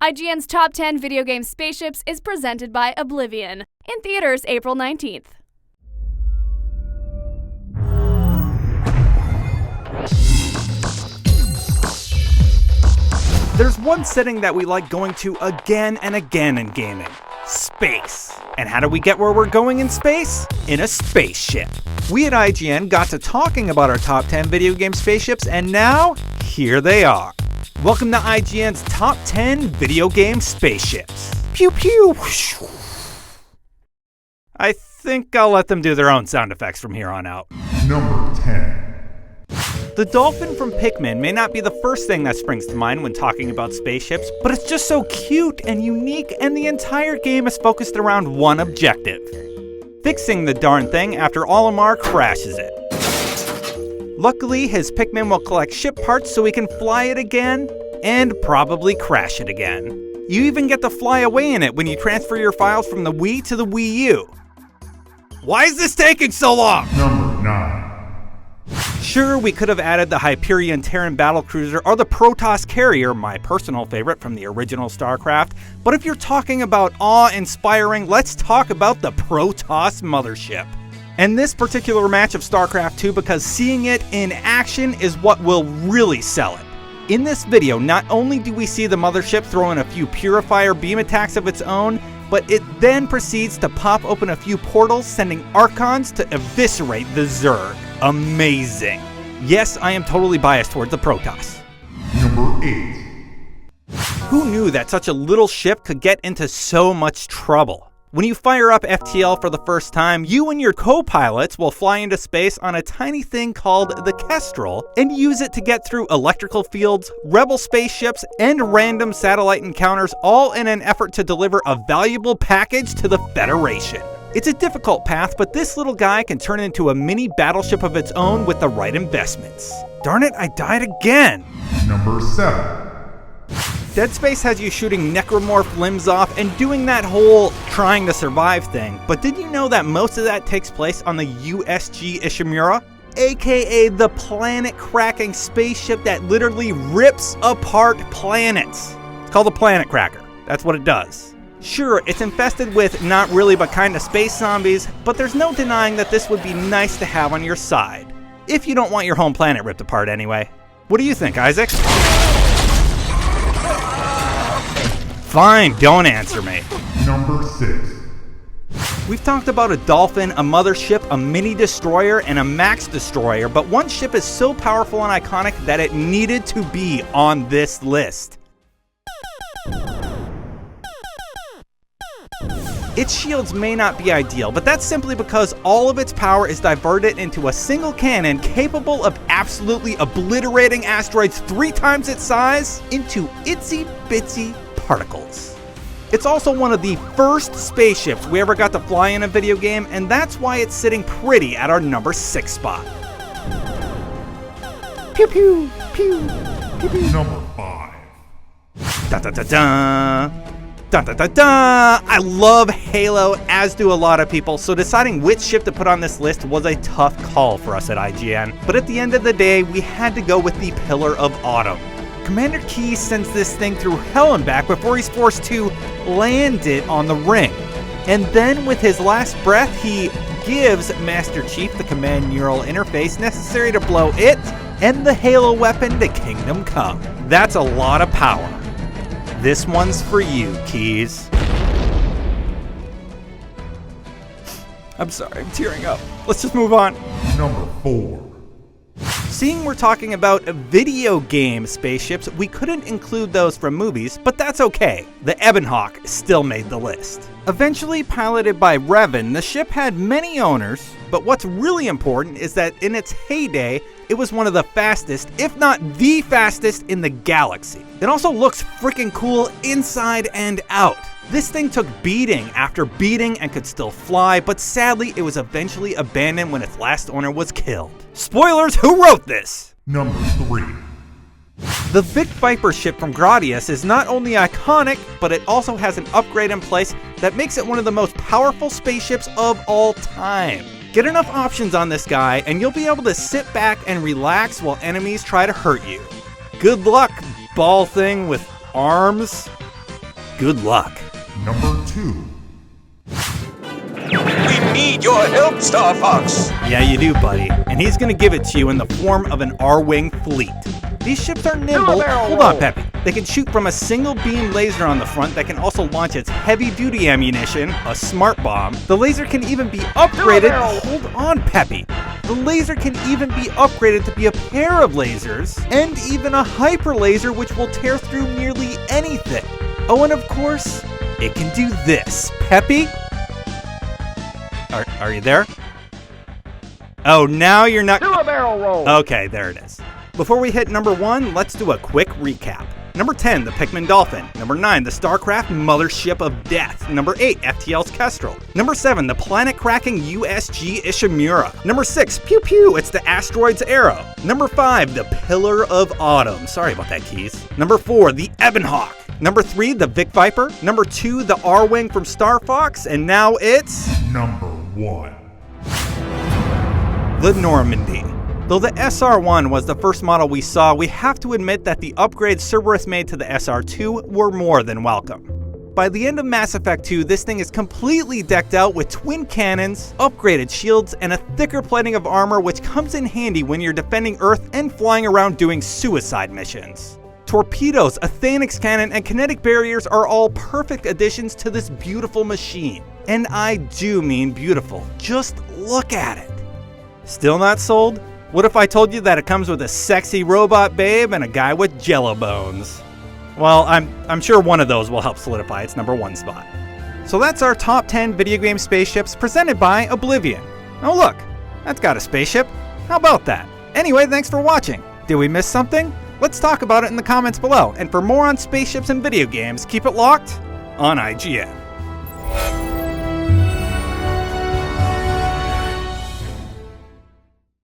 IGN's Top 10 Video Game Spaceships is presented by Oblivion, in theaters April 19th. There's one setting that we like going to again and again in gaming: space. And how do we get where we're going in space? In a spaceship. We at IGN got to talking about our top 10 video game spaceships, and now, here they are. Welcome to IGN's Top 10 Video Game Spaceships. Pew pew. I think I'll let them do their own sound effects from here on out. Number 10. The dolphin from Pikmin may not be the first thing that springs to mind when talking about spaceships, but it's just so cute and unique, and the entire game is focused around one objective: fixing the darn thing after Olimar crashes it. Luckily, his Pikmin will collect ship parts so he can fly it again, and probably crash it again. You even get to fly away in it when you transfer your files from the Wii to the Wii U. Why is this taking so long? Number 9. Sure, we could have added the Hyperion Terran battlecruiser or the PROTOSS carrier, my personal favorite from the original StarCraft, but if you're talking about awe-inspiring, let's talk about the PROTOSS mothership. And this particular match of StarCraft 2, because seeing it in action is what will really sell it. In this video, not only do we see the mothership throw in a few purifier beam attacks of its own, but it then proceeds to pop open a few portals, sending Archons to eviscerate the Zerg. Amazing. Yes, I am totally biased towards the PROTOSS. Number 8. Who knew that such a little ship could get into so much trouble? When you fire up FTL for the first time, you and your co-pilots will fly into space on a tiny thing called the KESTREL and use it to get through electrical fields, rebel spaceships, and random satellite encounters, all in an effort to deliver a valuable package to the Federation. It's a difficult path, but this little guy can turn into a mini battleship of its own with the right investments. Darn it, I died again! Number 7. Dead Space has you shooting necromorph limbs off and doing that whole trying to survive thing, but did you know that most of that takes place on the USG Ishimura? AKA the planet-cracking spaceship that literally rips apart planets. It's called the Planet Cracker. That's what it does. Sure, it's infested with not really but kinda space zombies, but there's no denying that this would be nice to have on your side. If you don't want your home planet ripped apart anyway. What do you think, Isaac? Fine, don't answer me. Number 6. We've talked about a dolphin, a mothership, a mini destroyer, and a max destroyer, but one ship is so powerful and iconic that it needed to be on this list. Its shields may not be ideal, but that's simply because all of its power is diverted into a single cannon capable of absolutely obliterating asteroids 3 times its size into itsy-bitsy particles. It's also one of the first spaceships we ever got to fly in a video game, and that's why it's sitting pretty at our number 6 spot. Pew pew, pew, pew pew. Number 5. Da da da da. Da da da da! I love Halo, as do a lot of people, so deciding which ship to put on this list was a tough call for us at IGN. But at the end of the day, we had to go with the Pillar of Autumn. Commander Keyes sends this thing through hell and back before he's forced to land it on the ring. And then with his last breath, he gives Master Chief the command neural interface necessary to blow it and the Halo weapon to Kingdom Come. That's a lot of power. This one's for you, Keyes. I'm sorry, I'm tearing up. Let's just move on. Number 4. Seeing we're talking about video game spaceships, we couldn't include those from movies, but that's okay. The Ebonhawk still made the list. Eventually piloted by Revan, the ship had many owners, but what's really important is that in its heyday, it was one of the fastest, if not the fastest, in the galaxy. It also looks freaking cool inside and out. This thing took beating after beating and could still fly, but sadly it was eventually abandoned when its last owner was killed. Spoilers, who wrote this? Number 3. The Vic Viper ship from Gradius is not only iconic, but it also has an upgrade in place that makes it one of the most powerful spaceships of all time. Get enough options on this guy and you'll be able to sit back and relax while enemies try to hurt you. Good luck, ball thing with arms. Good luck. Number 2. We need your help, Star Fox! Yeah, you do, buddy. And he's gonna give it to you in the form of an Arwing fleet. These ships are nimble. Hold on, Peppy. They can shoot from a single beam laser on the front that can also launch its heavy-duty ammunition, a smart bomb. The laser can even be upgraded. Hold on, Peppy. The laser can even be upgraded to be a pair of lasers, and even a hyper laser which will tear through nearly anything. Oh, and of course, it can do this. Peppy? Are you there? Oh, now you're not. Do a barrel roll. Okay, there it is. Before we hit number 1, let's do a quick recap. Number 10, the Pikmin Dolphin. Number 9, the StarCraft Mothership of Death. Number 8, FTL's Kestrel. Number 7, the planet-cracking USG Ishimura. Number 6, pew pew, it's the Asteroids Arrow. Number 5, the Pillar of Autumn. Sorry about that, Keys. Number 4, the Ebonhawk. Number 3, the Vic Viper. Number 2, the Arwing from Star Fox. And now it's... Number 1. the Normandy. Though the SR-1 was the first model we saw, we have to admit that the upgrades Cerberus made to the SR-2 were more than welcome. By the end of Mass Effect 2, this thing is completely decked out with twin cannons, upgraded shields, and a thicker plating of armor which comes in handy when you're defending Earth and flying around doing suicide missions. Torpedoes, a Thanix cannon, and kinetic barriers are all perfect additions to this beautiful machine. And I do mean beautiful. Just look at it. Still not sold? What if I told you that it comes with a sexy robot babe and a guy with jello bones? Well, I'm sure one of those will help solidify its number 1 spot. So that's our top 10 video game spaceships presented by Oblivion. Oh look, that's got a spaceship. How about that? Anyway, thanks for watching. Did we miss something? Let's talk about it in the comments below. And for more on spaceships and video games, keep it locked on IGN.